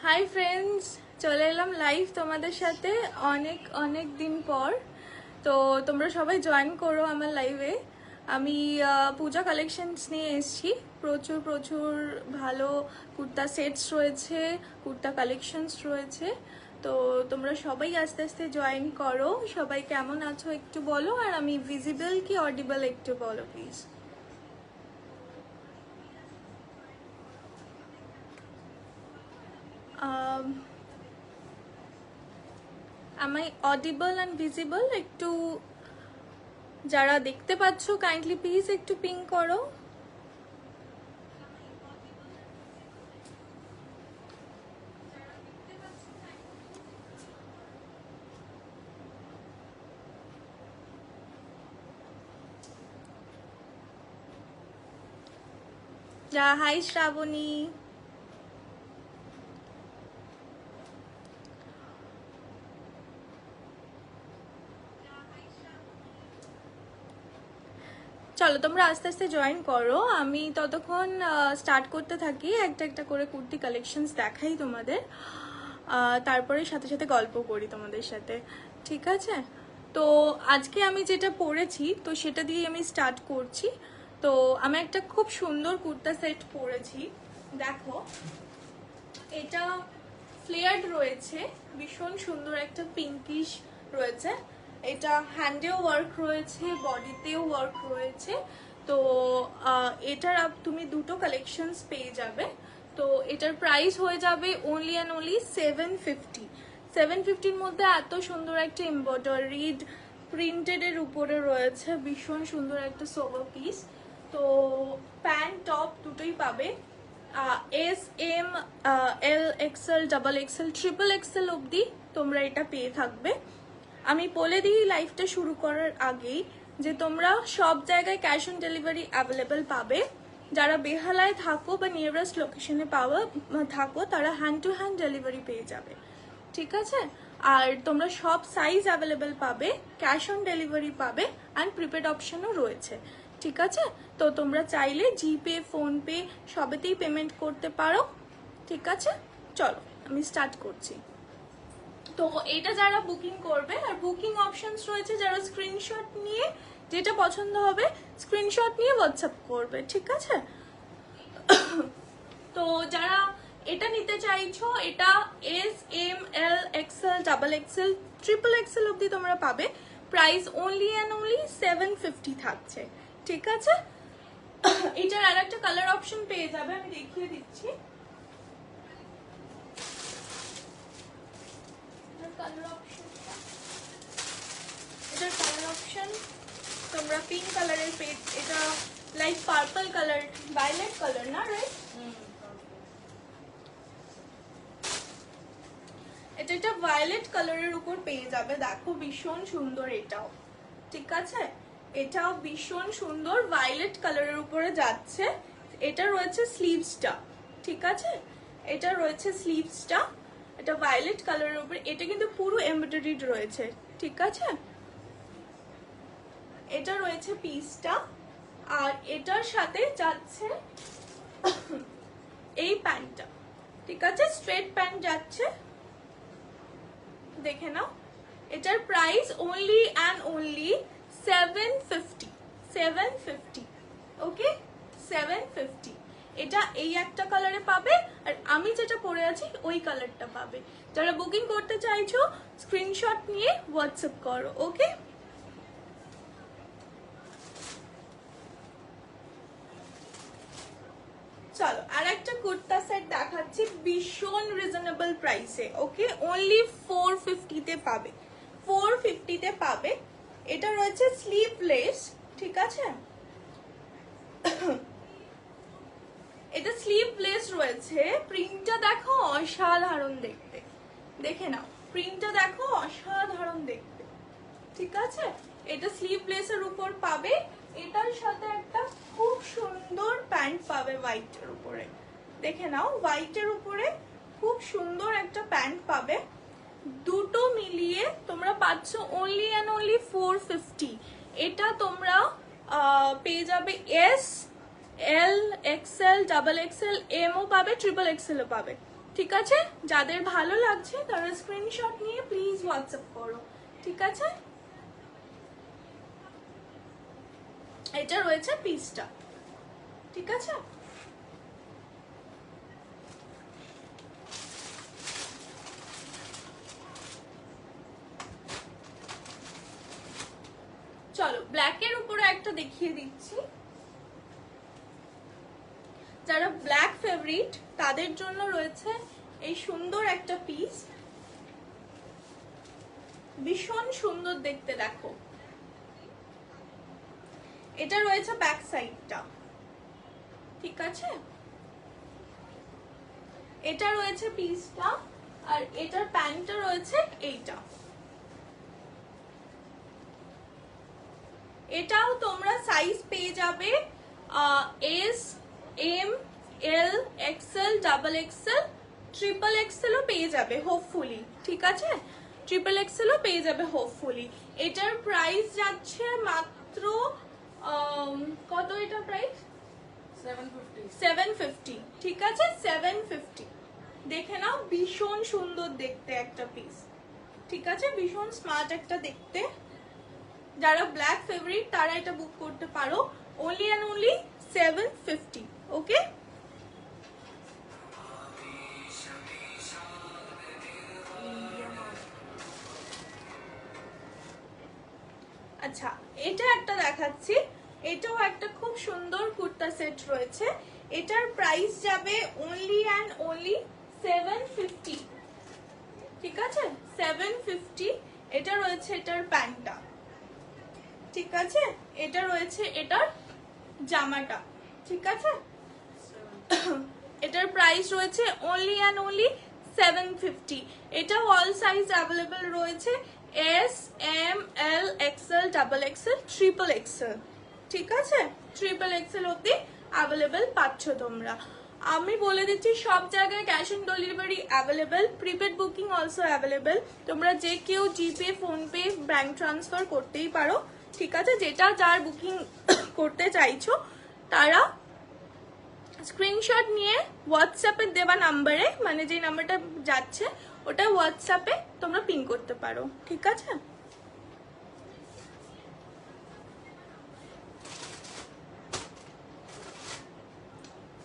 Hi friends, চলে এলাম live তোমাদের সাথে অনেক অনেক দিন পর। তো তোমরা সবাই জয়েন করো আমার লাইভে। আমি পূজা কালেকশনস নিয়ে এসেছি। প্রচুর প্রচুর ভালো কুর্তা সেটস রয়েছে, কুর্তা কালেকশনস রয়েছে। তো তোমরা সবাই আস্তে আস্তে জয়েন করো। সবাই কেমন আছো একটু বলো, আর আমি ভিজিবল কি অডিবল একটু বলো please. Am I audible and visible? একটু যারা দেখতে পাচ্ছ কাইন্ডলি প্লিজ একটু পিং করো। হাই শ্রাবণী। চলো তোমরা আস্তে আস্তে জয়েন করো, আমি ততক্ষণ স্টার্ট করতে থাকি। একটা একটা করে কুর্তি কালেকশনস দেখাই তোমাদের, তারপরে সাথে সাথে গল্প করি তোমাদের সাথে, ঠিক আছে? তো আজকে আমি যেটা পরেছি তো সেটা দিয়ে আমি স্টার্ট করছি। তো আমি একটা খুব সুন্দর কুর্তা সেট পরেছি, দেখো। এটা ফ্লেয়ার্ড রয়েছে, ভীষণ সুন্দর একটা পিঙ্কিশ রয়েছে। এটা হ্যান্ডেও ওয়ার্ক রয়েছে, বডিতেও ওয়ার্ক রয়েছে। তো এটার তুমি দুটো কালেকশনস পেয়ে যাবে। তো এটার প্রাইস হয়ে যাবে অনলি অ্যান্ড অনলি 750। 750-র মধ্যে এত সুন্দর একটা এমব্রয়ডারিড প্রিন্টেড এর উপরে রয়েছে, ভীষণ সুন্দর একটা সোভার পিস। তো প্যান্ট টপ দুটোই পাবে। S M, L XL, double XL, triple XL অবধি তোমরা এটা পেয়ে থাকবে। আমি বলে দিই লাইভটা শুরু করার আগেই যে তোমরা সব জায়গায় ক্যাশ অন ডেলিভারি অ্যাভেলেবেল পাবে। যারা বেহালায় থাকো বা নিয়ারেস্ট লোকেশনে থাকো তারা হ্যান্ড টু হ্যান্ড ডেলিভারি পেয়ে যাবে, ঠিক আছে? আর তোমরা সব সাইজ অ্যাভেলেবেল পাবে, ক্যাশ অন ডেলিভারি পাবে, অ্যান্ড প্রিপেড অপশনও রয়েছে, ঠিক আছে? তো তোমরা চাইলে জিপে, ফোনপে সবেতেই পেমেন্ট করতে পারো, ঠিক আছে? চলো আমি স্টার্ট করছি। তো এটা যারা বুকিং করবে, আর বুকিং অপশনস রয়েছে, যারা স্ক্রিনশট নিয়ে যেটা পছন্দ হবে স্ক্রিনশট নিয়ে হোয়াটসঅ্যাপ করবে, ঠিক আছে? তো যারা এটা নিতে চাইছো, এটা S M, L XL, double XL, triple XL অবধি তোমরা পাবে। প্রাইস অনলি অ্যান্ড অনলি 750 থাকছে, ঠিক আছে? এটার আর একটা কালার অপশন পেয়ে যাবে, আমি দেখিয়ে দিচ্ছি। এটার কালার অপশন তোমরা পিঙ্ক কালারের পেজ, এটা like purple colour, violet colour না, রাইট? এটা একটা ভায়োলেট কালারের উপর পেয়ে যাবে, দেখো ভীষণ সুন্দর এটাও, ঠিক আছে? এটাও ভীষণ সুন্দর ভায়োলেট কালারের উপরে যাচ্ছে। এটা রয়েছে স্লিভসটা, ঠিক আছে? এটা রয়েছে স্লিভসটা, এটা ভায়োলেট কালারের উপরে। এটা কিন্তু পুরো এমব্রয়ডারিড রয়েছে, ঠিক আছে? এটা রয়েছে পিসটা, আর এটার সাথে যাচ্ছে এই প্যান্টটা, ঠিক আছে? স্ট্রেট প্যান্ট যাচ্ছে, দেখে নাও। এটার প্রাইস অনলি অ্যান্ড অনলি 750। 750, ওকে? 750। এটা এই একটা কালারে পাবে, আর আমি যেটা পরে আছি ওই কালারটা পাবে। যারা বুকিং করতে চাইছো স্ক্রিনশট নিয়ে হোয়াটসঅ্যাপ করো, ওকে? চলো আর একটা কুর্তা সেট দেখাচ্ছি ভীষণ রিজনেবল প্রাইসে, ওকে? অনলি 450-তে পাবে, 450-তে পাবে। এটা রয়েছে স্লিভলেস, ঠিক আছে? এটা স্লিভলেস রয়েছে, প্রিন্টটা দেখো অসাধারণ দেখতে, দেখে নাও। প্রিন্টটা দেখো অসাধারণ দেখতে, ঠিক আছে? এটা স্লিভলেসের উপর পাবে। এটার সাথে একটা খুব সুন্দর প্যান্ট পাবে হোয়াইটের উপরে, দেখে নাও। হোয়াইটের উপরে খুব সুন্দর একটা প্যান্ট পাবে। দুটো মিলিয়ে তোমরা পাচ্ছ অনলি অ্যান্ড অনলি 450। এটা তোমরা পেয়ে যাবে S, L XL, double XL, এমও পাবে, ট্রিপল এক্সেলও পাবে, ঠিক আছে, যাদের ভালো লাগছে তারা স্ক্রিনশট নিয়ে প্লিজ হোয়াটসঅ্যাপ করো। ঠিক আছে, এটা রয়েছে পিসটা। ঠিক আছে, চলো ব্ল্যাকের উপরে একটা দেখিয়ে দিচ্ছি। যারা ব্ল্যাক ফেভারিট তাদের জন্য রয়েছে এই সুন্দর একটা পিস, ভীষণ সুন্দর দেখতে। দেখো এটা রয়েছে ব্যাক সাইডটা। ঠিক আছে, এটা রয়েছে পিসটা, আর এটার প্যান্টটা রয়েছে এইটা। এটাও তোমরা সাইজ পেয়ে যাবে S, M, L, XL, double XL, triple এক্সেলও পেয়ে যাবে হোপফুলি। ঠিক আছে, ট্রিপল এক্সেলও পেয়ে যাবে হোপফুলি। এটার প্রাইস যাচ্ছে মাত্র কত? এটা প্রাইস 750। ঠিক আছে, 750। দেখে নাও, ভীষণ সুন্দর দেখতে একটা পিস। ঠিক আছে, ভীষণ স্মার্ট একটা দেখতে। যারা ব্ল্যাক ফেভারিট তারা এটা বুক করতে পারো, only and only 750। ওকে, আচ্ছা এটা একটা দেখাচ্ছি। এটাও একটা খুব সুন্দর কুর্তা সেট রয়েছে। এটার প্রাইস যাবে only and only 750। ঠিক আছে, 750। এটা রয়েছে এটার প্যান্টটা। ঠিক আছে, এটা রয়েছে এটার জামাটা। ঠিক আছে, এটার প্রাইস রয়েছে only and only 750। এটাও অল সাইজ অ্যাভেলেবল রয়েছে, S, M, L, XL, double XL, triple XL. ঠিক আছে, ট্রিপল এক্সেল অব্দি অ্যাভেলেবল পাচ্ছ তোমরা। আমি বলে দিচ্ছি সব জায়গায় cash on delivery available, prepaid booking also available. তোমরা যে কেউ জিপে, ফোনপে, ব্যাংক ট্রান্সফার করতেই পারো। ঠিক আছে, যেটা যার বুকিং করতে চাইছো তারা স্ক্রিনশট নিয়ে হোয়াটসঅ্যাপে দেওয়া নাম্বারে, মানে যে নাম্বারটা যাচ্ছে ওটা হোয়াটসঅ্যাপে তোমরা পিন করতে পারো। ঠিক আছে,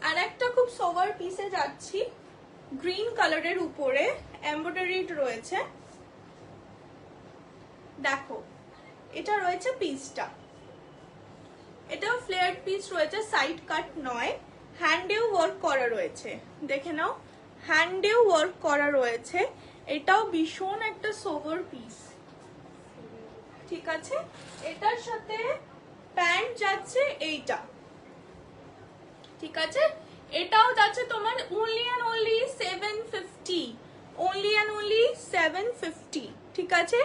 আর একটা খুব সোভার পিসে যাচ্ছি, গ্রিন কালারের উপরে এমব্রয়ডারি রয়েছে। দেখো এটা রয়েছে পিসটা, এটাও ফ্লেয়ার পিস রয়েছে, সাইড কাট নয়, হ্যান্ডেও ওয়ার্ক করা রয়েছে। দেখে নাও, হ্যান্ডেও ওয়ার্ক করা রয়েছে। এটাও ভীষণ একটা সোভার পিস। ঠিক আছে, এটার সাথে প্যান্ট যাচ্ছে এইটা। ঠিক আছে, এটাও যাচ্ছে তোমার only and only 750, only and only 750। ঠিক আছে,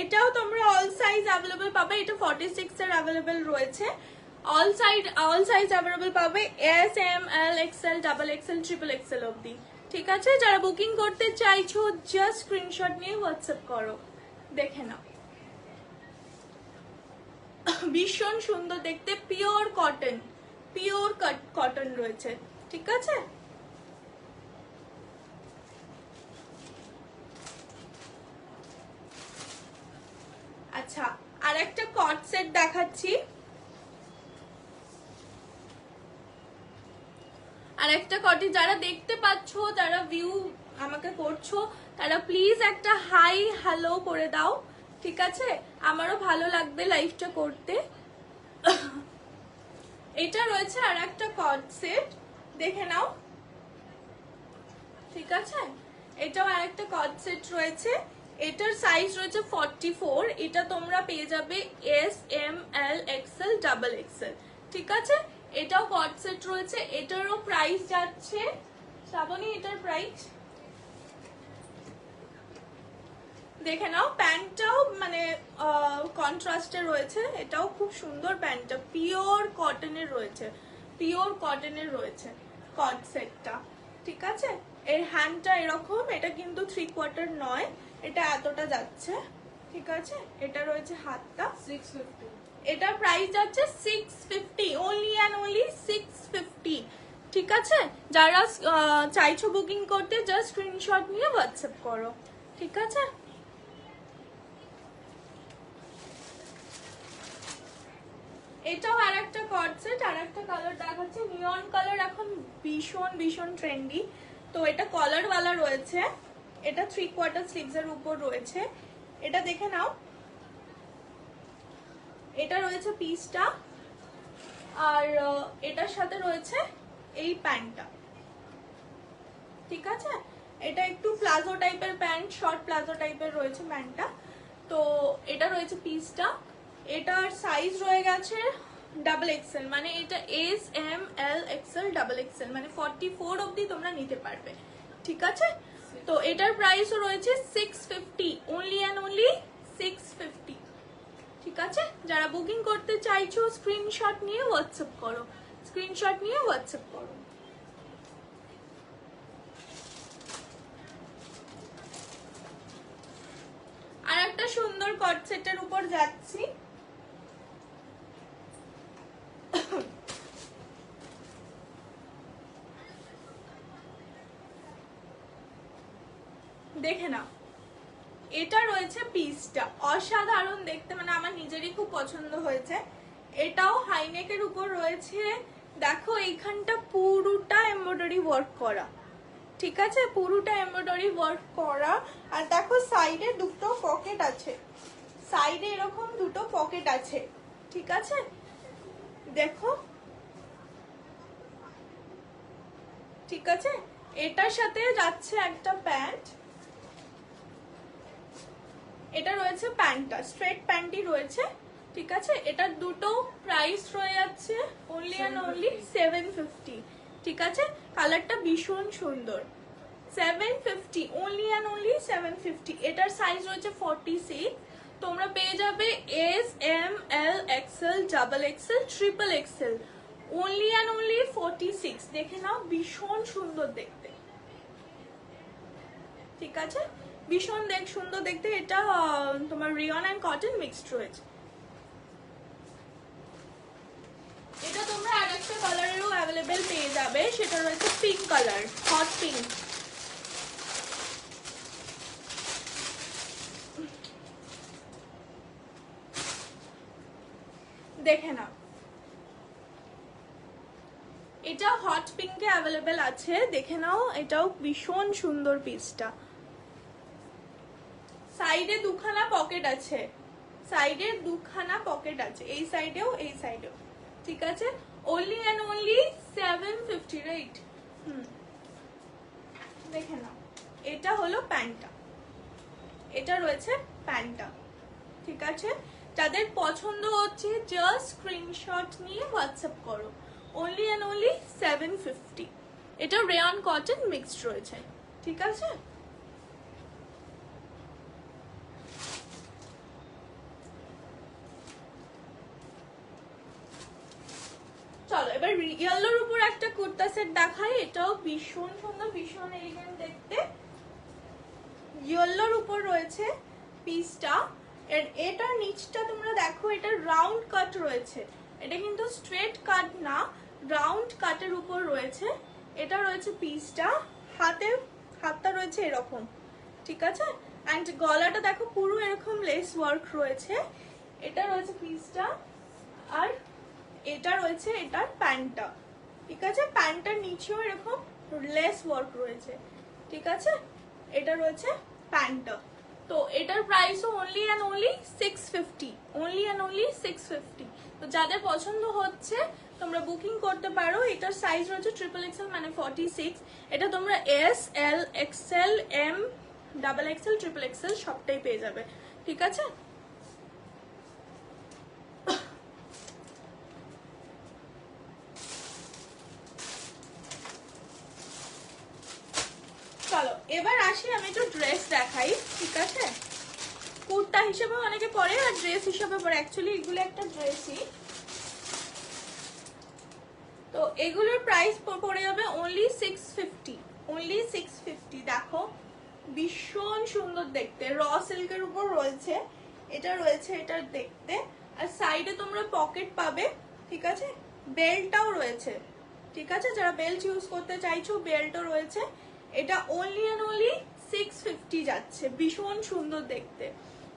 এটাও তোমরা অল সাইজ অ্যাভেলেবল পাবে। এটা 46 এর অ্যাভেলেবল রয়েছে, অল সাইজ অ্যাভেলেবল পাবে, S, M, L, XL, double XL, triple XL অব্দি। ঠিক আছে, যারা বুকিং করতে চাইছো জাস্ট স্ক্রিনশট নিয়ে হোয়াটসঅ্যাপ করো। দেখে নাও, ভীষণ সুন্দর দেখতে, পিওর কটন, পিওর কটন রয়েছে। ঠিক আছে, আচ্ছা আর একটা কট সেট দেখাচ্ছি। আর একটা কটি যারা দেখতে পাচ্ছ, যারা ভিউ আমাকে করছো, তারা প্লিজ একটা হাই হ্যালো করে দাও। ঠিক আছে, আমারও ভালো লাগবে লাইভটা করতে। এটা রয়েছে আর একটা কট সেট, দেখে নাও। ঠিক আছে, এটাও আর একটা কট সেট রয়েছে। এটার সাইজ রয়েছে 44। এটা তোমরা পেয়ে যাবে S, M, L, XL, double Excel. ঠিক আছে, এটাও কট সেট রয়েছে। এটারও প্রাইস যাচ্ছে, শ্রাবণী এটার প্রাইস দেখে নাও। প্যান্টটাও মানে কন্ট্রাস্টে রয়েছে, এটাও খুব সুন্দর। প্যান্টটা পিওর কটনের রয়েছে, পিওর কটনের রয়েছে কট সেটটা। ঠিক আছে, এর হ্যান্ডটা এরকম, এটা কিন্তু 3/4 নয়, এটা এতটা যাচ্ছে। ঠিক আছে, এটা রয়েছে হাতটা 650। এটার প্রাইস যাচ্ছে 650, only and only 650। ঠিক আছে, যারা চাইছো বুকিং করতে জাস্ট স্ক্রিনশট নিয়ে হোয়াটসঅ্যাপ করো। ঠিক আছে, এটাও আর একটা কর্ড সেট, আর একটা কালার দেখাচ্ছে, নিয়ন কালার এখন ভীষণ ভীষণ ট্রেন্ডি। তো এটা কলারওয়ালা রয়েছে, এটা 3/4 স্লিভস এর উপর রয়েছে, এটা দেখে নাও। এটা রয়েছে পিসটা, আর এটার সাথে রয়েছে এই প্যান্টটা। ঠিক আছে, এটা একটু প্লাজো টাইপের প্যান্ট, শর্ট প্লাজো টাইপের রয়েছে প্যান্টটা। তো এটা রয়েছে পিসটা, এটার সাইজ রয়ে গেছে XXL, মানে এটা S M L XL XXL, মানে 44 অবধি তোমরা নিতে পারবে। ঠিক আছে, তো এটার প্রাইসও রয়েছে 650, অনলি অ্যান্ড অনলি 650। ঠিক আছে, যারা বুকিং করতে চাইছো স্ক্রিনশট নিয়ে হোয়াটসঅ্যাপ করো, স্ক্রিনশট নিয়ে হোয়াটসঅ্যাপ করো। আর একটা সুন্দর কট সেটের উপর যাচ্ছি, দেখে নাও। এটা রয়েছে পিসটা, অসাধারণ দেখতে, মানে আমার নিজেরই খুব পছন্দ হয়েছে। এটাও হাইনেকের উপর রয়েছে, দেখো এইখানটা পুরোটা এমব্রয়ডারি ওয়ার্ক করা। ঠিক আছে, পুরোটা এমব্রয়ডারি ওয়ার্ক করা। আর দেখো সাইডে দুটো পকেট আছে, সাইডে এরকম দুটো পকেট আছে। ঠিক আছে, দেখো। ঠিক আছে, এটার সাথে যাচ্ছে একটা প্যান্ট, এটা রয়েছে প্যান্টটা, স্ট্রেট প্যান্টই রয়েছে। ঠিক আছে, এটার দুটো প্রাইস রয়ে যাচ্ছে অনলি অ্যান্ড অনলি 750। ঠিক আছে, কালারটা ভীষণ সুন্দর, 750, অনলি অ্যান্ড অনলি 750। এটার সাইজ রয়েছে 46, তোমরা পেয়ে যাবে S M L XL XXL XXL, only and only 46। দেখে নাও, ভীষণ সুন্দর দেখতে। ঠিক আছে, ভীষণ সুন্দর দেখতে। এটা তোমার রিয়ন অ্যান্ড কটন মিক্সড রয়েছে। এটা তোমরা আর একটা কালারেরও অ্যাভেলেবেল পেয়ে যাবে, সেটা রয়েছে পিঙ্ক কালার, হট পিঙ্ক। দেখে নাও, এটা হট পিঙ্কে অ্যাভেলেবেল আছে, দেখে নাও। এটাও ভীষণ সুন্দর পিসটা। সাইডে দুখানা পকেট আছে, সাইডে দুখানা পকেট আছে, এই সাইডেও এই সাইডেও। ঠিক আছে, only and only 750, রাইট? দেখে নাও, এটা হলো প্যান্টটা, এটা রয়েছে প্যান্টটা। ঠিক আছে, যাদের পছন্দ হচ্ছে জাস্ট স্ক্রিনশট নিয়ে হোয়াটসঅ্যাপ করো, only and only 750। এটা রেয়ন কটন মিক্সড রয়েছে। ঠিক আছে, চলো এবার ইয়েলোর উপর একটা কুর্তা সেট দেখাই, এটাও ভীষণ সুন্দর, ভীষণ এলিগেন্ট দেখতে। ইয়েলোর উপর রয়েছে পিসটা, এটার নিচটা তোমরা দেখো, এটা রাউন্ড কাট রয়েছে, এটা কিন্তু স্ট্রেট কাট না, রাউন্ড কাটের উপর রয়েছে। এটা রয়েছে পিসটা, হাতটা রয়েছে এরকম। ঠিক আছে, অ্যান্ড গলাটা দেখো পুরো এরকম লেস ওয়ার্ক রয়েছে। এটা রয়েছে পিসটা, আর এটা রয়েছে এটার প্যান্টটা। ঠিক আছে, প্যান্টটার নিচেও এরকম লেস ওয়ার্ক রয়েছে। ঠিক আছে, এটা রয়েছে প্যান্টটা। তো এটার প্রাইসও only and only 650, only and only 650। তো যাদের পছন্দ হচ্ছে তোমরা বুকিং করতে পারো। এটার সাইজ রয়েছে XXL, মানে 46। এটা তোমরা S L XL M XXL XXL সবটাই পেয়ে যাবে। ঠিক আছে, চলো এবার আসি, আমি একটু ড্রেস দেখাই। ঠিক আছে, কুর্তা হিসেবে অনেকে পরে আর ড্রেস হিসেবে পরে, অ্যাকচুয়ালি এগুলো একটা ড্রেসই। তো এগুলোর প্রাইস পড়ে যাবে অনলি 650, অনলি 650। দেখো ভীষণ সুন্দর দেখতে, র সিল্কের উপর রয়েছে, এটা রয়েছে এটা দেখতে। আর সাইডে তোমরা পকেট পাবে। ঠিক আছে, বেল্টটাও রয়েছে, ঠিক আছে, যারা বেল্ট ইউজ করতে চাইছো বেল্টও রয়েছে। এটা অনলি অ্যান্ড অনলি 650 যাচ্ছে, ভীষণ সুন্দর দেখতে।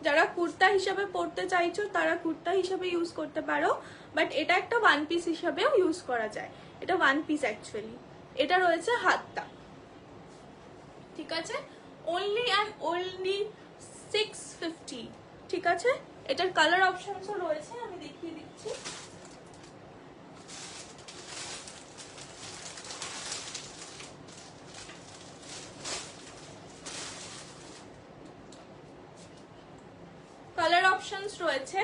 যারা কুর্তা হিসাবে পরতে চাইছো তারা কুর্তা হিসাবে ইউজ করতে পারো, বাট এটা একটা ওয়ান পিস হিসাবেও ইউজ করা যায়। এটা ওয়ান পিস অ্যাকচুয়ালি। এটা রয়েছে হাতটা, ঠিক আছে, অনলি অ্যান্ড অনলি 650। ঠিক আছে, এটার কালার অপশনসও রয়েছে, আমি দেখিয়ে দিচ্ছি। কালার অপশনস রয়েছে,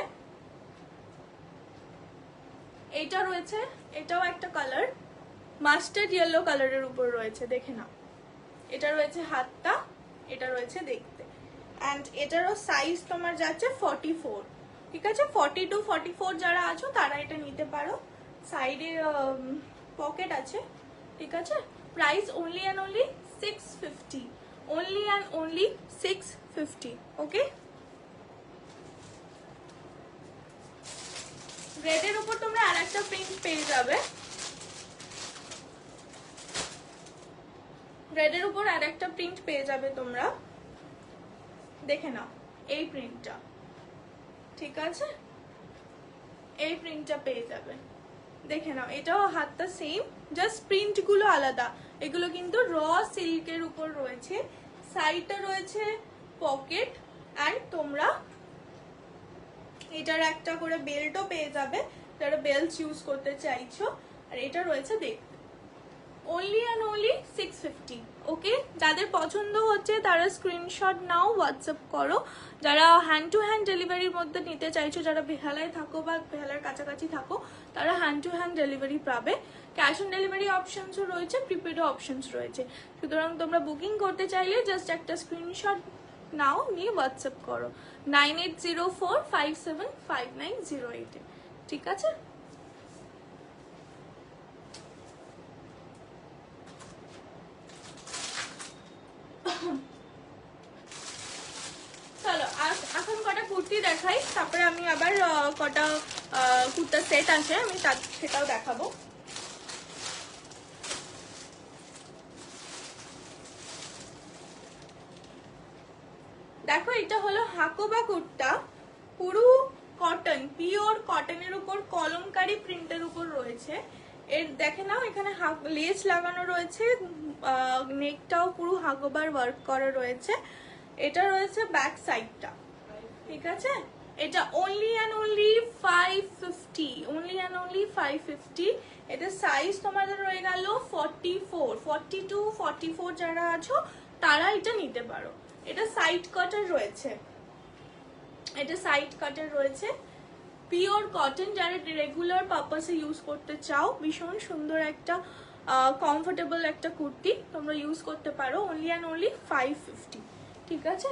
এটা রয়েছে, এটাও একটা কালার মাস্টার্ড ইয়েলো কালারের উপর রয়েছে, দেখে নাও। এটা রয়েছে হাতটা, এটা রয়েছে দেখতে। অ্যান্ড এটারও সাইজ তোমার যাচ্ছে 44। ঠিক আছে, 42 44 যারা আছো তারা এটা নিতে পারো। সাইডে পকেট আছে। ঠিক আছে, price only and only 650, only and only 650। ওকে, রেডের উপর তোমরা আর একটা প্রিন্ট পেয়ে যাবে, রেডের উপর আর একটা প্রিন্ট পেয়ে যাবে তোমরা, দেখে নাও এই প্রিন্টটা। ঠিক আছে, এই প্রিন্টটা পেয়ে যাবে, দেখে নাও। এটাও হাতটা সেম, জাস্ট প্রিন্ট গুলো আলাদা। এগুলো কিন্তু র সিল্কের উপর রয়েছে। সাইডটা রয়েছে পকেট, অ্যান্ড তোমরা এটার একটা করে বেল্টও পেয়ে যাবে যারা বেল্ট ইউজ করতে চাইছো। আর এটা রয়েছে দেখতে, অনলি অ্যান্ড অনলি 650। ওকে, যাদের পছন্দ হচ্ছে তারা স্ক্রিনশট নাও, হোয়াটসঅ্যাপ করো। যারা হ্যান্ড টু হ্যান্ড ডেলিভারির মধ্যে নিতে চাইছো, যারা বেহালায় থাকো বা বেহালার কাছাকাছি থাকো, তারা হ্যান্ড টু হ্যান্ড ডেলিভারি পাবে। ক্যাশ অন ডেলিভারি অপশনসও রয়েছে, প্রিপেডও অপশনস রয়েছে। সুতরাং তোমরা বুকিং করতে চাইলে জাস্ট একটা স্ক্রিনশট নাও, নিয়ে হোয়াটসঅ্যাপ করো 9804575908। ঠিক আছে, চলো এখন কটা কুর্তি দেখাই, তারপরে আমি আবার কটা কুর্তা সেট আছে আমি সেটাও দেখাবো। দেখো, এটা হলো হাকোবা কুর্তা, পুরো কটন, পিওর কটনের উপর কলমকারি প্রিন্টের উপর রয়েছে। এর দেখে নাও, এখানে লেস লাগানো রয়েছে, নেকটাও পুরো হাকোবার ওয়ার্ক করা রয়েছে। এটা রয়েছে ব্যাক সাইডটা। ঠিক আছে, এটা only and only 550, only and only 550। এটা সাইজ তোমাদের রয়ে গেল 44, 42 44 যারা আছো তারা এটা নিতে পারো। এটা সাইড কাটার রয়েছে, এটা সাইড কাটার রয়েছে, পিওর কটন। যারা রেগুলার পারপাসে ইউজ করতে চাও, ভীষণ সুন্দর একটা কমফোর্টেবল একটা কুর্তি তোমরা ইউজ করতে পারো, অনলি অ্যান্ড অনলি 550। ঠিক আছে,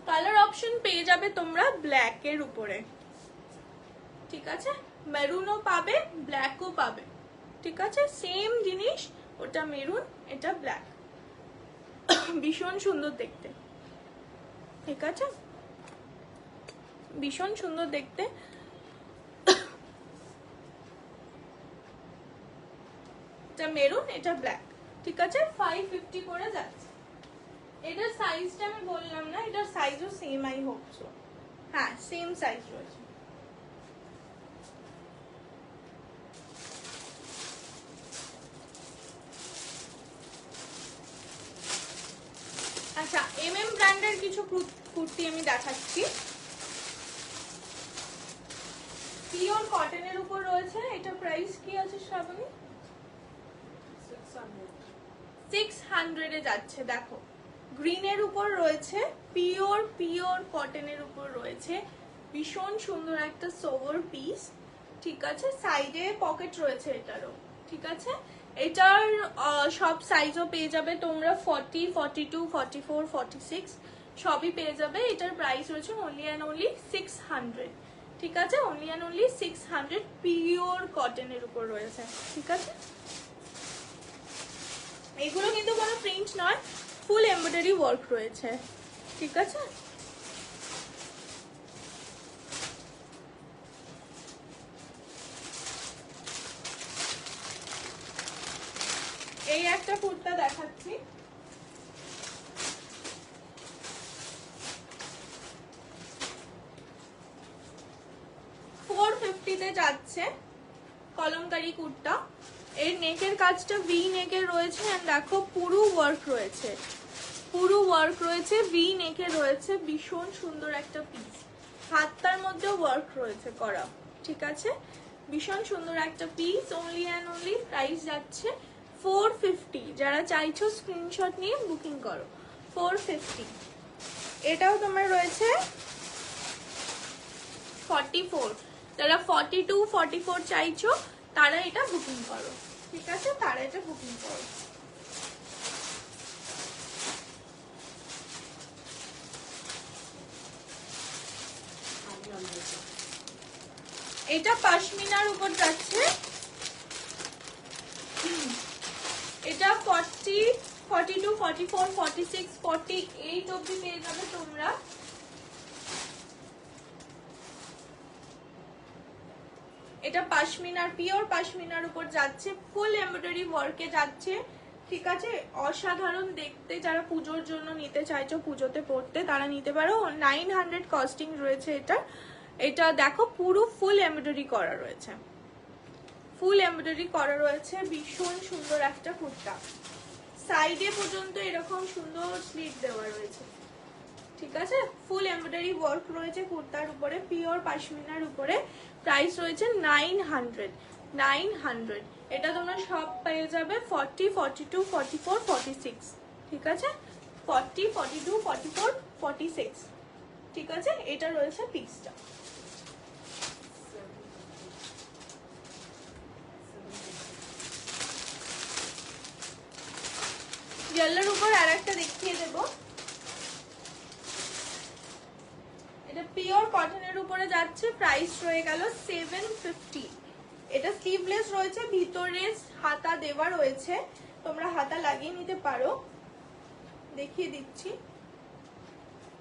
কালার অপশন পেয়ে যাবে তোমরা ব্ল্যাকের উপরে। ঠিক আছে, মেরুনও পাবে, ব্ল্যাকও পাবে। ঠিক আছে, সেম জিনিস, ওটা মেরুন, এটা ব্ল্যাক, ভীষণ সুন্দর দেখতে। ঠিক আছে, ভীষণ সুন্দর দেখতে। এটা মেরুন, এটা ব্ল্যাক। ঠিক আছে, 550 করে যাচ্ছে। এটার সাইজটা আমি বললাম না, এটার সাইজও সেম আই হোপ সো। হ্যাঁ, সেম সাইজ রয়েছে। আচ্ছা, MM ব্র্যান্ডের কিছু কুর্তি আমি দেখাচ্ছি, পিওর কটনের উপর রয়েছে। এটা প্রাইস কি আছে শ্রাবণী? 600 এ যাচ্ছে। দেখো, গ্রিনের উপর রয়েছে, পিওর কটনের উপর রয়েছে, ভীষণ সুন্দর একটা সোভার পিস। ঠিক আছে, সাইডে পকেট রয়েছে এটারও। ঠিক আছে, এটার সব সাইজও পেয়ে যাবে তোমরা, 40 42 44 46 সবই পেয়ে যাবে। এটার প্রাইস রয়েছে অনলি অ্যান্ড অনলি 600। ঠিক আছে, অনলি অ্যান্ড অনলি 600, পিওর কটনের উপর রয়েছে। ঠিক আছে, এগুলো কিন্তু কোনো প্রিন্ট নয়, ফুল এমব্রয়ডারি ওয়ার্ক রয়েছে। ঠিক আছে, এই একটা কুর্তা দেখাচ্ছি, 450 যাচ্ছে, কলমকারি কুর্তা। এর নেকের কাজটা ভি নেকের রয়েছে, এন্ড দেখো পুরো ওয়ার্ক রয়েছে, পুরো ওয়ার্ক রয়েছে, ভি নেকে রয়েছে, ভীষণ সুন্দর একটা পিস। হাতটার মধ্যে ওয়ার্ক রয়েছে করা, ঠিক আছে, ভীষণ সুন্দর একটা piece. Only and only price যাচ্ছে 450। যারা চাইছো স্ক্রিনশট নিয়ে বুকিং করো, 450। এটাও তোমার রয়েছে 44। যারা 42 44 চাইছো তারা এটা বুকিং করো, ঠিক আছে, তারা এটা বুকিং করো। এটা পশমিনার উপর যাচ্ছে, এটা 40 42 44 46 48 অবধি পেয়ে যাবে তোমরা। এটা পশমিনার, পিওর পশমিনার উপর যাচ্ছে, ফুল এমব্রয়ডারি ওয়ার্কে যাচ্ছে, ঠিক আছে, অসাধারণ দেখতে। যারা পুজোর জন্য নিতে চাইছো, পুজোতে পড়তে, তারা নিতে পারো। 900 কস্টিং রয়েছে এটা। এটা দেখো পুরো ফুল এমব্রয়ডারি করা রয়েছে, ফুল এমব্রয়ডারি করা রয়েছে, ভীষণ সুন্দর একটা কুর্তা। সাইডে পর্যন্ত এরকম সুন্দর স্লিট দেওয়া রয়েছে, ঠিক আছে, ফুল এমব্রয়ডারি ওয়ার্ক রয়েছে কুর্তার উপরে, পিওর পশমিনার উপরে। প্রাইস রয়েছে 900। এটা তোমরা সব পেয়ে যাবে 40 42 44 46, ঠিক আছে, 40 42 44 46, ঠিক আছে। এটা রয়েছে পিসটা। ইয়েলোর উপর আর একটা দেখিয়ে দেবো, এটা পিওর কটনের উপরে যাচ্ছে, প্রাইস রয়ে গেল 750। এটা স্লিভলেস রয়েছে, ভিতরে হাতা দেওয়া রয়েছে, তোমরা হাতা লাগিয়ে নিতে পারো, দেখিয়ে দিচ্ছি,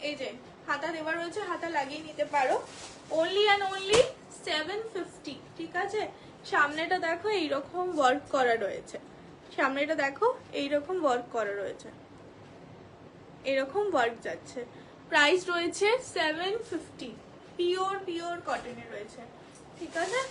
এই যে হাতা দেওয়া রয়েছে, হাতা লাগিয়ে নিতে পারো। অনলি অ্যান্ড অনলি 750, ঠিক আছে। সামনেটা দেখো এইরকম ওয়ার্ক করা রয়েছে, সামনেটা দেখো এইরকম ওয়ার্ক করা রয়েছে, এরকম ওয়ার্ক যাচ্ছে। প্রাইস রয়েছে 750, পিওর কটনে রয়েছে, ঠিক আছে।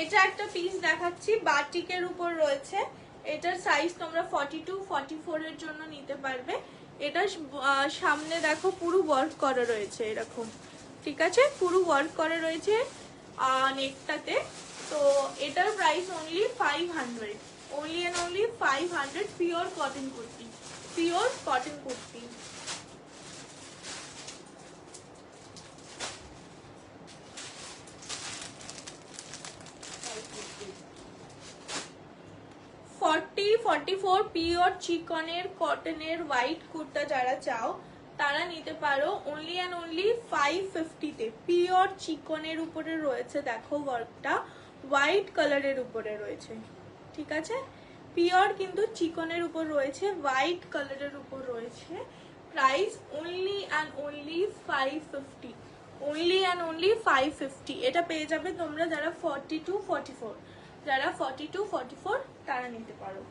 এটা একটা পিস দেখাচ্ছি, বাটিকের উপর রয়েছে। এটার সাইজ তোমরা 42 44 এর জন্য নিতে পারবে। এটা সামনে দেখো পুরো ওয়ার্ক করা রয়েছে এরকম, ঠিক আছে, পুরো ওয়ার্ক করা রয়েছে নেকটাতে। তো এটার price only 500, only and only 500, pure cotton kurti, pure cotton kurti. Forty 44 pure চিকনের কটনের হোয়াইট কুর্তা যারা চাও তারা নিতে পারো, অনলি অ্যান্ড অনলি 550-তে। পিওর চিকনের উপরে রয়েছে, দেখো ওয়ার্কটা হোয়াইট কালারের উপরে রয়েছে, ঠিক আছে, পিওর কিন্তু চিকনের উপর রয়েছে, হোয়াইট কালারের উপর রয়েছে। Price only and only 550, only and only 550। এটা পেয়ে যাবে তোমরা যারা 42 44, যারা 42 44 তারা নিতে পারো।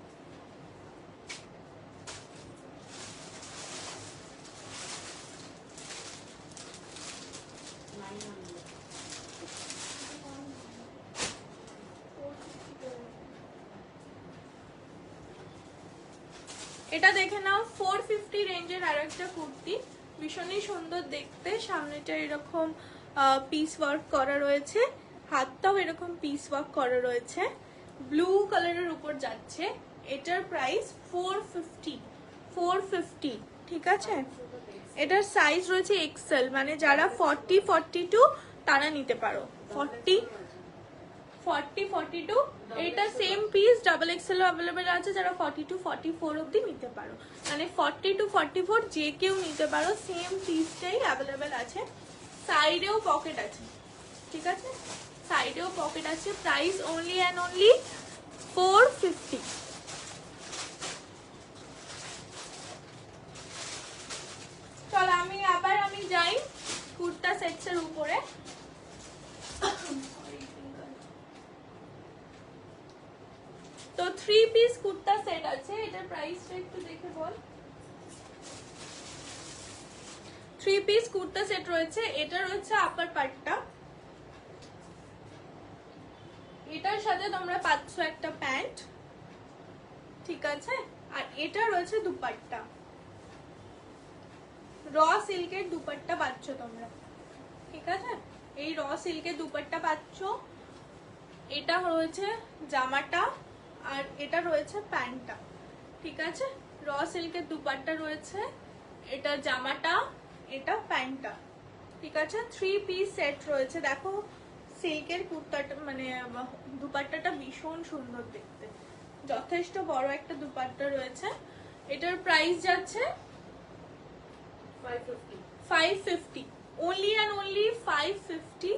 এটা দেখে নাও 450 রেঞ্জের আর একটা কুর্তি, ভীষণই সুন্দর দেখতে। সামনেটা এরকম পিস ওয়ার্ক করা রয়েছে, হাতটাও এরকম পিস ওয়ার্ক করা রয়েছে, ব্লু কালারের উপর যাচ্ছে। এটার প্রাইস 450, ঠিক আছে। এটার সাইজ রয়েছে এক্সেল, মানে যারা 40 42 তারা নিতে পারো, 40 42। এটা same piece double XL available আছে, যারা 42 44 অবধি নিতে পারো, মানে 40 44 যে কেউ নিতে পারো, সেম পিসটাই অ্যাভেলেবেল আছে। সাইডেও পকেট আছে, ঠিক আছে, সাইডেও পকেট আছে। Price only and only 450। Piece kurta set আছে, এটার প্রাইসটা একটু দেখে বল। 3 পিস কুর্তা সেট রয়েছে, এটা রয়েছে আপার পার্টটা, এটার সাথে তোমরা পাচ্ছ একটা প্যান্ট, ঠিক আছে, আর এটা রয়েছে দুপাট্টা, র সিল্কের দুপাট্টা পাচ্ছ তোমরা, ঠিক আছে, এই র সিল্কের দুপাট্টা পাচ্ছ, এটা রয়েছে জামাটা আর এটা রয়েছে প্যান্টটা, ঠিক আছে, র সিল্কের দুপাট্টা রয়েছে, এটা জামাটা, এটা প্যান্টটা, ঠিক আছে। 3 পিস সেট রয়েছে। দেখো সিল্কের কুর্তাটা মানে দুপাট্টাটা ভীষণ সুন্দর দেখতে, যথেষ্ট বড় একটা দুপাট্টা রয়েছে। এটার প্রাইস যাচ্ছে 550, অনলি অ্যান্ড অনলি 550,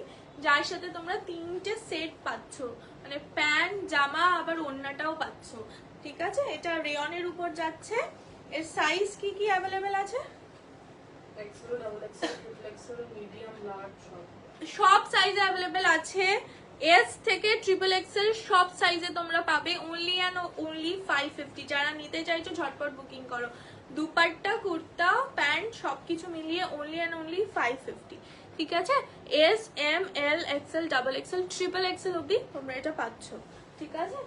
যার সাথে তোমরা 3টে সেট পাচ্ছ, মানে প্যান্ট, জামা, আবার ওড়নাটাও পাচ্ছ, ঠিক আছে। এটা রেয়নের উপর যাচ্ছে। এর সাইজ কি কি অ্যাভেলেবেল আছে? XL, double XL, triple XL, medium, large, সব সাইজে অ্যাভেলেবেল আছে। এস থেকে ট্রিপল এক্সেল সব সাইজে তোমরা পাবে, অনলি অ্যান্ড অনলি 550। যারা নিতে চাইছো ঝটপট বুকিং করো। দুপাট্টা, কুর্তা, প্যান্ট সবকিছু মিলিয়ে অনলি অ্যান্ড অনলি 550, ঠিক আছে। S, M, L, XL, double XL, triple XL অব্দি তোমরা এটা পাচ্ছ, ঠিক আছে।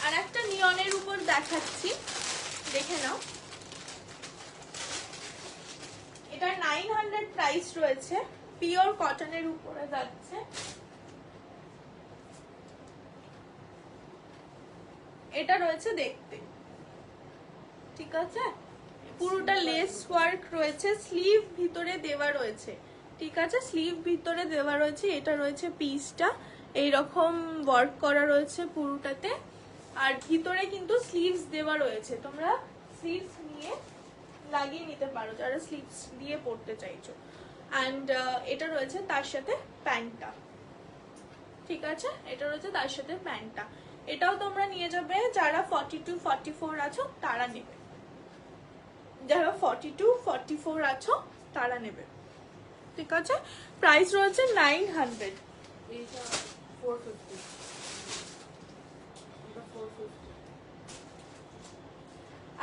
আর একটা নিয়নের উপর দেখাচ্ছি, দেখে নাও। এটা 900 প্রাইস রয়েছে, পিওর কটনের উপরে যাচ্ছে। এটা রয়েছে দেখতে, ঠিক আছে, পুরোটা লেস ওয়ার্ক রয়েছে, স্লিভ ভিতরে দেওয়া রয়েছে, ঠিক আছে, স্লিভ ভিতরে দেওয়া রয়েছে। এটা রয়েছে পিসটা, এইরকম ওয়ার্ক করা রয়েছে পুরোটাতে, আর ভিতরে কিন্তু স্লিভস দেওয়া রয়েছে, তোমরা স্লিভস নিয়ে লাগিয়ে নিতে পারো যারা স্লিভস দিয়ে পরতে চাইছো। অ্যান্ড এটা রয়েছে তার সাথে প্যান্টটা, ঠিক আছে, এটা রয়েছে তার সাথে প্যান্টটা। এটাও তোমরা নিয়ে যাবে যারা 42, 44 আছো তারা নেবে, যারা 42, 44 আছো তারা নেবে, ঠিক আছে। প্রাইস রয়েছে 900। এইটা 450, এটা 450।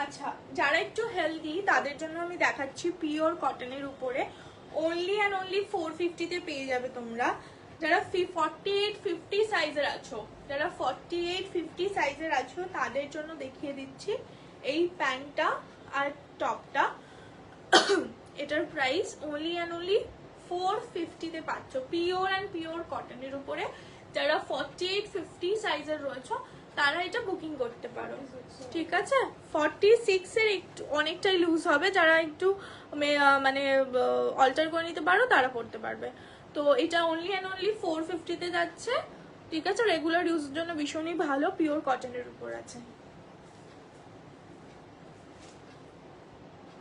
আচ্ছা, যারা একটু হেলদি তাদের জন্য আমি দেখাচ্ছি পিওর কটনের উপরে, অনলি অ্যান্ড অনলি 450 পেয়ে যাবে তোমরা। যারা 48, 50 সাইজের আছো, যারা 48, 50 সাইজের আছো তাদের জন্য দেখিয়ে দিচ্ছি এই প্যান্টটা আর টপটা। এটার প্রাইস অনলি অ্যান্ড অনলি 450 পাচ্ছ, পিওর অ্যান্ড পিওর কটনের উপরে। যারা 48, 50 সাইজের রয়েছে তারা এটা বুকিং করতে পারো, ঠিক আছে। 46 এর একটু অনেকটাই লুজ হবে, যারা একটু মানে অল্টার করে নিতে পারো তারা পড়তে পারবে। তো এটা অনলি অ্যান্ড অনলি 450 যাচ্ছে, ঠিক আছে, রেগুলার ইউজের জন্য ভীষণই ভালো, পিওর কটনের উপর আছে।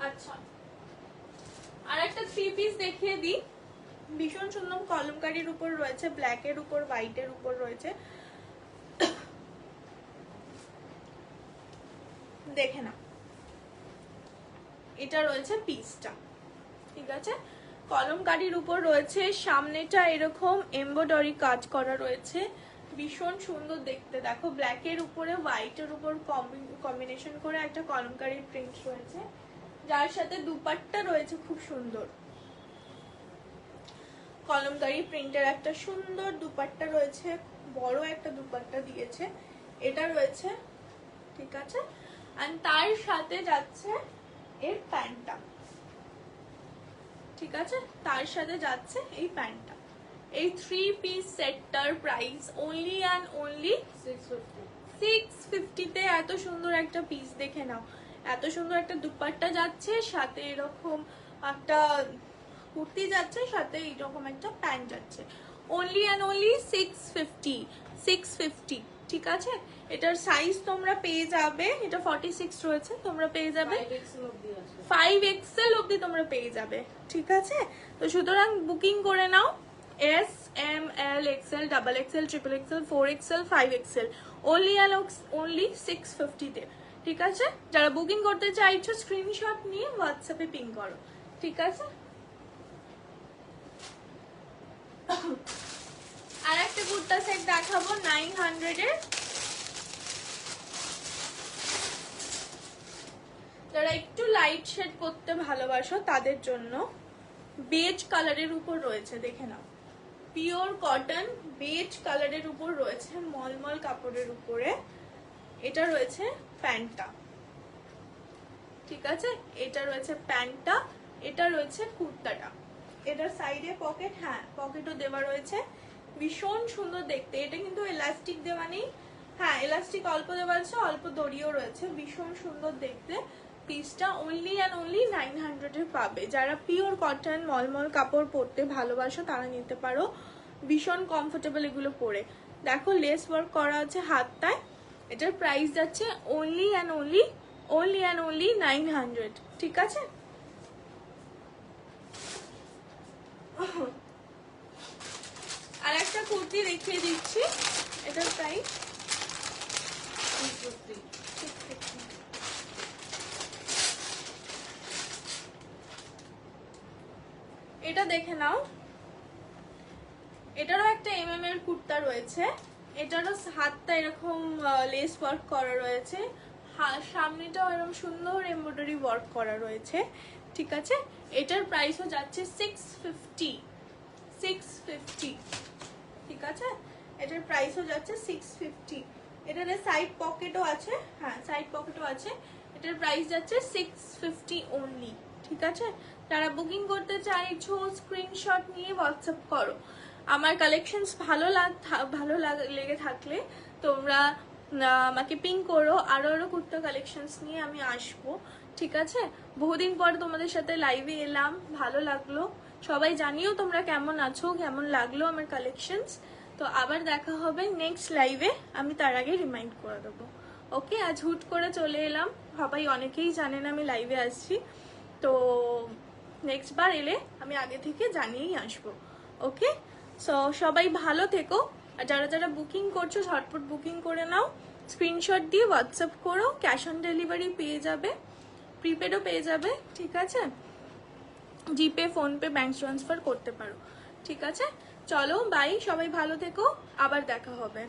আচ্ছা, আর একটা 3 পিস দেখিয়ে দিই, ভীষণ সুন্দর কলমকারীর উপর রয়েছে, ব্ল্যাকের উপর হোয়াইটের উপর রয়েছে, দেখে না, এটা রয়েছে পিসটা, ঠিক আছে, কলমকারীর উপর রয়েছে, সামনেটা এরকম এমব্রয়ডারি কাজ করা রয়েছে, ভীষণ সুন্দর দেখতে। দেখো ব্ল্যাকের উপরে হোয়াইটের উপর কম্বিনেশন করে একটা কলমকারীর প্রিন্ট রয়েছে, যার সাথে দুপাট্টা রয়েছে খুব সুন্দর, কলমকারী প্রিন্টের একটা সুন্দর দুপাট্টা রয়েছে, বড় একটা দুপাট্টা দিয়েছে, এটা রয়েছে, ঠিক আছে। আর তার সাথে যাচ্ছে এর প্যান্টটা, ঠিক আছে, তার সাথে যাচ্ছে এই প্যান্টটা। এই 3 পিস সেটটার প্রাইস অনলি অ্যান্ড অনলি 650 তে। এত সুন্দর একটা পিস দেখে নাও, এত সুন্দর একটা দুপাট্টা যাচ্ছে, সাথে এরকম একটা কুর্তি যাচ্ছে, সাথে এইরকম একটা প্যান্ট যাচ্ছে, অনলি অ্যান্ড অনলি 650, ঠিক আছে। এটার সাইজ তোমরা পেয়ে যাবে, এটা 46 রয়েছে, তোমরা পেয়ে যাবে 5XL অবধি তোমরা পেয়ে যাবে, ঠিক আছে। তো সুতরাং বুকিং করে নাও, S, M, L, XL, double XL, triple XL, 4XL, 5XL, only and only 650 তে, ঠিক আছে। যারা বুকিং করতে চাইছো স্ক্রিনশট নিয়ে হোয়াটসঅ্যাপে পিং করো, ঠিক আছে। আর একটা কুর্তা সেট দেখাবো 900 এর। যারা একটু লাইট শেড করতে ভালোবাসো তাদের জন্য বেজ কালারের উপর রয়েছে, দেখে নাও, পিওর কটন বেজ কালারের উপর রয়েছে, মলমল কাপড়ের উপরে। এটা রয়েছে প্যান্টটা, ঠিক আছে, এটা রয়েছে প্যান্টটা, এটা রয়েছে কুর্তাটা। এটার সাইডে পকেট, হ্যাঁ পকেটও দেওয়া রয়েছে, ভীষণ সুন্দর দেখতে। এটা কিন্তু এলাস্টিক দেওয়া নেই, হ্যাঁ এলাস্টিক অল্প দেওয়া আছে, অল্প দড়িও রয়েছে, ভীষণ সুন্দর দেখতে। পিসটা অনলি অ্যান্ড অনলি 900 এ পাবে। যারা পিওর কটন মলমল কাপড় পরতে ভালোবাসো তারা নিতে পারো, ভীষণ কমফোর্টেবল এগুলো পরে। দেখো লেস ওয়ার্ক করা আছে হাতটায়। এটার প্রাইস যাচ্ছে অনলি অ্যান্ড অনলি 900, ঠিক আছে। আর একটা কুর্তি দেখিয়ে দিচ্ছি, এটার প্রাইস 650. এটা দেখে নাও, এটারও একটা এর কুর্তা রয়েছে। এটারও হাতটা এরকম লেস ওয়ার্ক করা রয়েছে, সামনেটাও এরকম সুন্দর এমব্রয়ডারি ওয়ার্ক করা রয়েছে, ঠিক আছে। এটার প্রাইসও যাচ্ছে 650, ঠিক আছে। এটার প্রাইসও যাচ্ছে 650। এটার সাইড পকেটও আছে, হ্যাঁ সাইড পকেটও আছে। এটার প্রাইস যাচ্ছে 650 অনলি, ঠিক আছে। যারা বুকিং করতে চাইছো স্ক্রিনশট নিয়ে হোয়াটসঅ্যাপ করো। আমার কালেকশনস ভালো লেগে থাকলে তোমরা আমাকে পিং করো, আরো কুর্তা কালেকশনস নিয়ে আমি আসবো, ঠিক আছে। বহুদিন পর তোমাদের সাথে লাইভে এলাম, ভালো লাগলো। সবাই জানিও তোমরা কেমন আছো, কেমন লাগলো আমার কালেকশনস। তো আবার দেখা হবে নেক্সট লাইভে, আমি তার আগে রিমাইন্ড করে দেবো। ওকে, আজ হুট করে চলে এলাম, সবাই অনেকেই জানেন আমি লাইভে আসছি, তো নেক্সট বার এলে আমি আগে থেকে জানিয়েই আসবো। ওকে, সো সবাই ভালো থেকো। আর যারা যারা বুকিং করছো ঝটপট বুকিং করে নাও, স্ক্রিনশট দিয়ে হোয়াটসঅ্যাপ করো। ক্যাশ অন ডেলিভারি পেয়ে যাবে, প্রিপেডও পেয়ে যাবে, ঠিক আছে। জিপে, ফোনপে, ব্যাংক ট্রান্সফার করতে পারো, ঠিক আছে। চলো বাই, সবাই ভালো থেকো, আবার দেখা হবে।